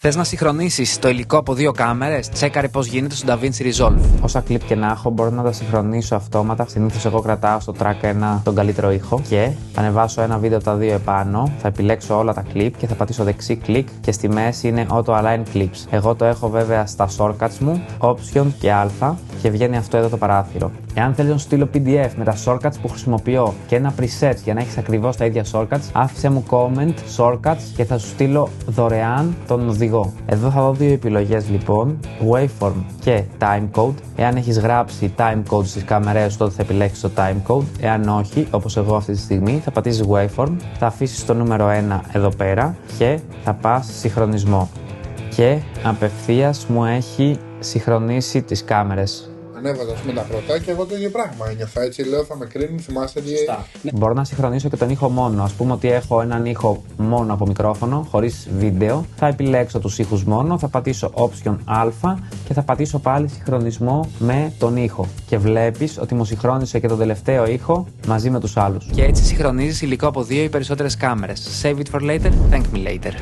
Θες να συγχρονίσεις το υλικό από δύο κάμερες? Τσέκαρε πώς γίνεται στο DaVinci Resolve. Όσα κλιπ και να έχω, μπορώ να τα συγχρονίσω αυτόματα. Συνήθως εγώ κρατάω στο track 1 τον καλύτερο ήχο και θα ανεβάσω ένα βίντεο από τα δύο επάνω. Θα επιλέξω όλα τα κλιπ και θα πατήσω δεξί κλικ και στη μέση είναι Auto Align Clips. Εγώ το έχω βέβαια στα shortcuts μου, Option και Α και βγαίνει αυτό εδώ το παράθυρο. Εάν θέλεις να σου στείλω PDF με τα shortcuts που χρησιμοποιώ και ένα preset για να έχεις ακριβώς τα ίδια shortcuts, άφησέ μου comment shortcuts και θα σου στείλω δωρεάν τον οδηγό. Εδώ θα δω δύο επιλογές λοιπόν, waveform και timecode. Εάν έχεις γράψει timecode στις κάμερές σου, τότε θα επιλέξεις το timecode. Εάν όχι, όπως εγώ αυτή τη στιγμή, θα πατήσεις waveform, θα αφήσεις το νούμερο 1 εδώ πέρα και θα πας συγχρονισμό. Και απευθείας μου έχει συγχρονίσει τις κάμερες. Ανέβαζα με τα πρώτα και εγώ το ίδιο πράγμα ένιωθα. Έτσι λέω, θα με κρίνουν, θυμάστε τι. Μπορώ να συγχρονίσω και τον ήχο μόνο. Ας πούμε ότι έχω έναν ήχο μόνο από μικρόφωνο, χωρίς βίντεο. Θα επιλέξω τους ήχους μόνο, θα πατήσω Option Α και θα πατήσω πάλι συγχρονισμό με τον ήχο. Και βλέπεις ότι μου συγχρόνισε και τον τελευταίο ήχο μαζί με τους άλλους. Και έτσι συγχρονίζεις υλικό από δύο ή περισσότερες κάμερες. Save it for later, thank me later.